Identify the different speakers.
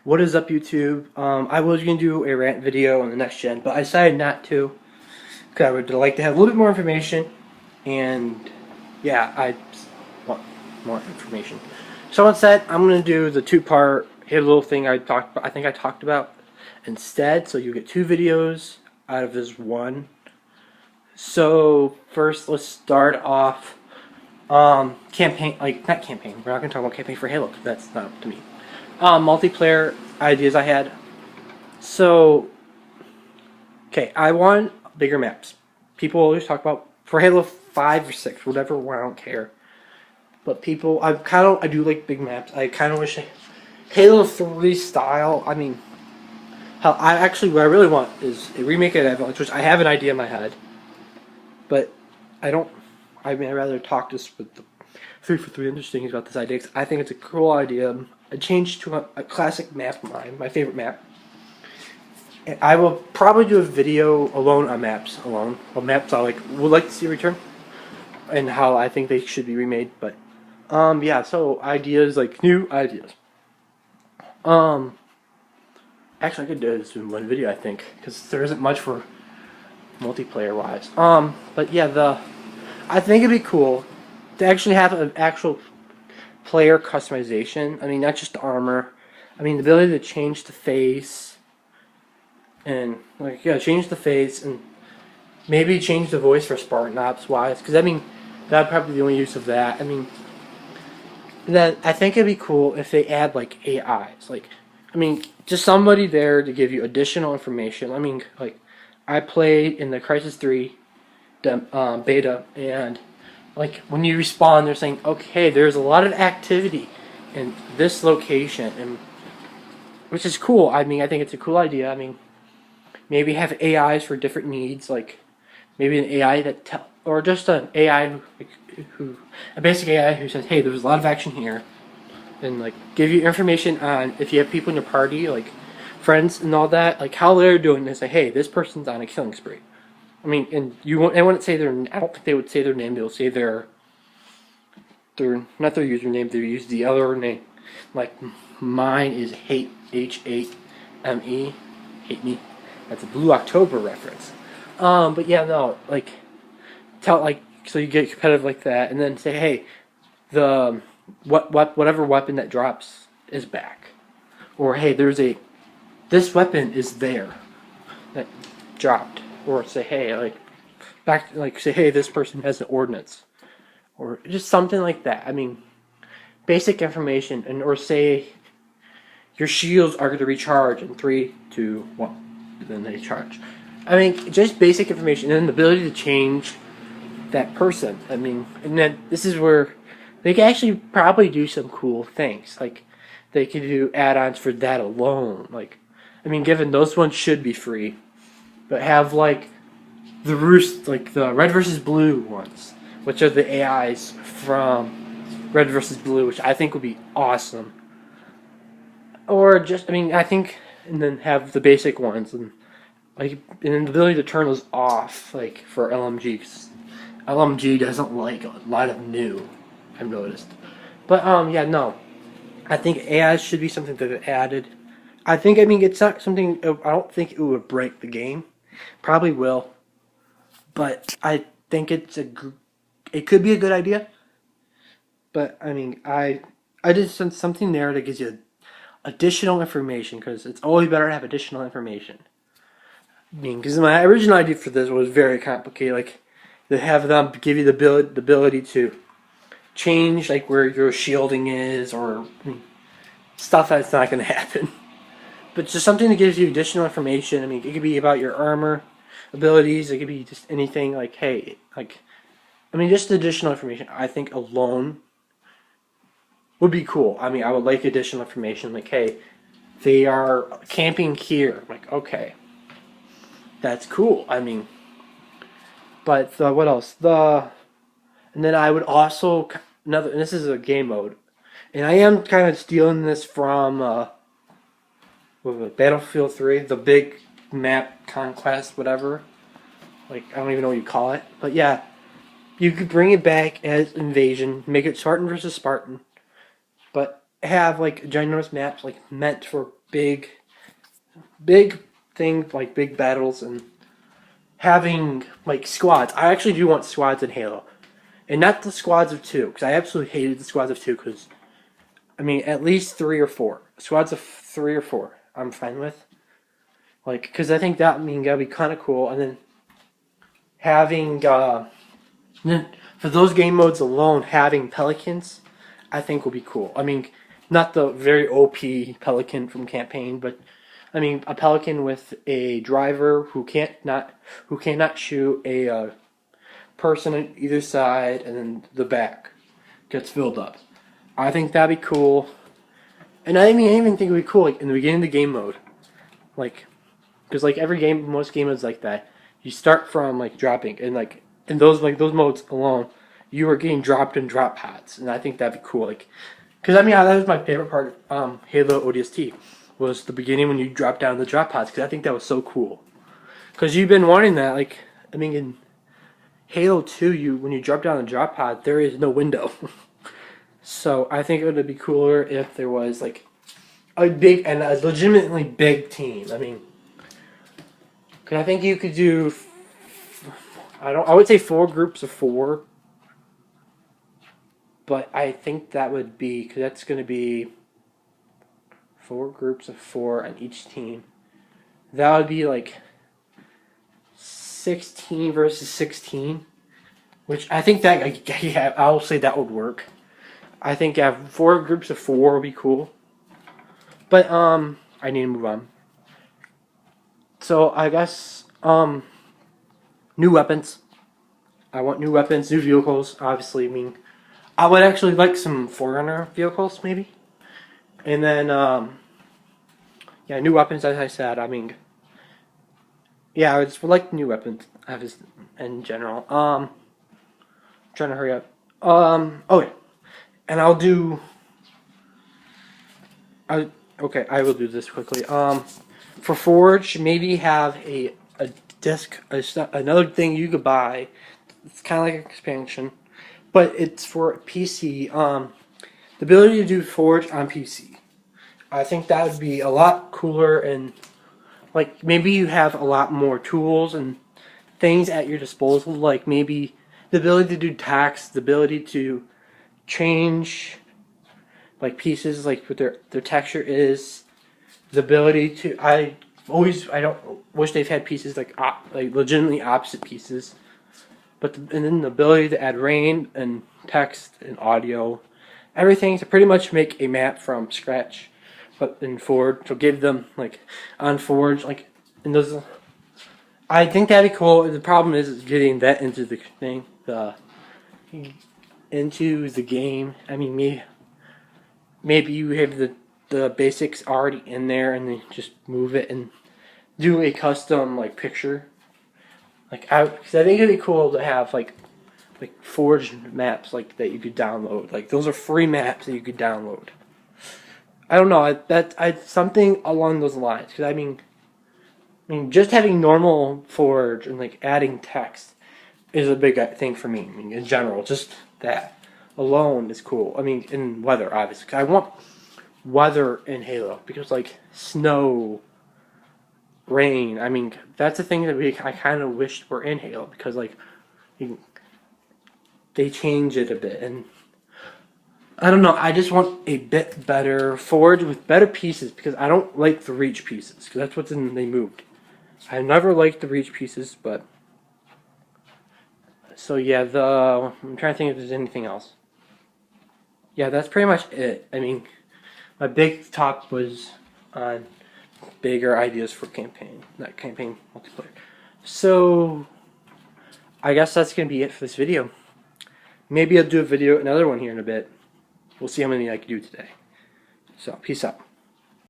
Speaker 1: What is up, YouTube? I was going to do a rant video on the next gen, but I decided not to because I would like to have a little bit more information, and yeah, I want more information. So instead, I'm going to do the two-part Halo thing I think I talked about instead. So you get two videos out of this one. So first, let's start off campaign, like not campaign. We're not going to talk about campaign for Halo because that's not up to me. Multiplayer ideas I had. So, okay, I want bigger maps. People always talk about for Halo 5 or 6, whatever, I don't care. But people, I do like big maps. I kind of wish Halo 3 style. I mean, hell, what I really want is a remake of Avalanche, which I have an idea in my head. But I don't, I mean, I'd rather talk just with the 3 for 3 interesting about this idea, 'cause I think it's a cool idea. A change to a classic map of mine, my favorite map. And I will probably do a video alone on maps, on maps I would like to see return, and how I think they should be remade. But yeah, so ideas, like new ideas. Um, Actually, I could do this in one video, I think, because there isn't much for multiplayer wise. But yeah, I think it'd be cool to actually have an actual player customization. I mean, not just the armor. I mean, the ability to change the face, and like, yeah, change the face, and maybe change the voice for Spartan Ops wise. Because I mean, that'd probably be the only use of that. I mean, then I think it'd be cool if they add like AIs. Like, I mean, just somebody there to give you additional information. I mean, like, I played in the Crisis 3 beta, and like when you respawn, they're saying, okay, there's a lot of activity in this location, and which is cool. I mean, I think it's a cool idea. I mean, maybe have AIs for different needs, like maybe an AI or just an AI a basic AI who says, hey, there's a lot of action here, and like give you information on if you have people in your party, like friends and all that, like how they're doing this. Like, hey, this person's on a killing spree. I mean, and they wouldn't say their. I don't think they would say their name. They would say their not their username. They use the other name. Like mine is hate H8ME, hate me. That's a Blue October reference. But yeah, no, like tell like so you get competitive like that, and then say, hey, the whatever weapon that drops is back, or hey, this weapon is there that dropped, or say, hey, say, hey, this person has an ordnance, or just something like that. I mean, basic information, and or say your shields are going to recharge in 3, 2, 1, then they charge. I mean, just basic information, and then the ability to change that person. I mean, and then this is where they can actually probably do some cool things. Like, they could do add-ons for that alone. Like, I mean, given those ones should be free, but have like the Red versus Blue ones, which are the AIs from Red versus Blue, which I think would be awesome. Or just, I mean, I think, and then have the basic ones, and like, and the ability to turn those off, like for LMG. 'Cause LMG doesn't like a lot of new, I've noticed. But yeah, no, I think AIs should be something that are added. I mean, it's not something. I don't think it would break the game. Probably will, but I think it could be a good idea. But I mean, I just sent something there that gives you additional information, because it's always better to have additional information. I mean, because my original idea for this was very complicated. Like, to have them give you the ability to change like where your shielding is, or stuff that's not going to happen. But just something that gives you additional information. I mean, it could be about your armor abilities. It could be just anything. Like, hey, like, I mean, just additional information. I think alone would be cool. I mean, I would like additional information. Like, hey, they are camping here. Like, okay, that's cool. I mean, but what else? And then I would also another. And this is a game mode, and I am kind of stealing this from Battlefield 3, the big map conquest, whatever. Like, I don't even know what you call it, but yeah, you could bring it back as Invasion, make it Spartan versus Spartan, but have like ginormous maps like meant for big things like big battles and having like squads. I actually do want squads in Halo, and not the squads of two, because I absolutely hated the squads of two. Because I mean, at least 3 or 4 squads of 3 or 4, I'm fine with. Like, because I think that'd be kind of cool, and then having then for those game modes alone, having pelicans, I think will be cool. I mean, not the very OP pelican from campaign, but I mean a pelican with a driver who cannot shoot a person on either side, and then the back gets filled up. I think that'd be cool, and I even think it'd be cool like in the beginning of the game mode, like because like every game, most game modes like that, you start from like dropping, and like in those modes alone, you are getting dropped in drop pods, and I think that'd be cool. Like, because I mean that was my favorite part of Halo ODST was the beginning when you drop down the drop pods, because I think that was so cool. Because you've been wanting that, like I mean in Halo 2, when you drop down the drop pod, there is no window. So I think it would be cooler if there was like a big and a legitimately big team. I mean, because I think you could do. I would say 4 groups of 4, but I think that would be because that's going to be 4 groups of 4 on each team. That would be like 16 versus 16, which I think that yeah, I'll say that would work. I think 4 groups of 4 would be cool. But I need to move on. So I guess new weapons. I want new weapons, new vehicles. Obviously, I mean, I would actually like some Forerunner vehicles, maybe. And then yeah, new weapons. As I said, I mean, yeah, I just would like new weapons. In general. Trying to hurry up. Oh yeah. And I'll do. Okay, I will do this quickly. For Forge, maybe have a disc, another thing you could buy. It's kind of like an expansion, but it's for PC. The ability to do Forge on PC. I think that would be a lot cooler, and like maybe you have a lot more tools and things at your disposal. Like maybe the ability to do tax, the ability to change like pieces, like what their texture is, the ability to I don't wish they've had pieces like legitimately opposite pieces, but and then the ability to add rain and text and audio, everything to pretty much make a map from scratch, but in Forge to give them like on Forge like in those. I think that'd be cool. The problem is getting that into the thing, into the game. I mean, maybe you have the basics already in there, and then just move it and do a custom like picture. Like because I think it'd be cool to have like forged maps like that you could download. Like those are free maps that you could download. I don't know. I something along those lines. Because I mean, just having normal Forge and like adding text is a big thing for me. I mean, in general, just that alone is cool. I mean, in weather, obviously. 'Cause I want weather in Halo because like snow, rain. I mean, that's a thing that I kind of wish were in Halo because like they change it a bit, and I don't know. I just want a bit better Forge with better pieces because I don't like the Reach pieces because that's what's in they moved. I never liked the Reach pieces, but so yeah. I'm trying to think if there's anything else. Yeah, that's pretty much it. I mean, my big talk was on bigger ideas for campaign, not campaign multiplayer. So I guess that's gonna be it for this video. Maybe I'll do another one here in a bit. We'll see how many I can do today. So peace out.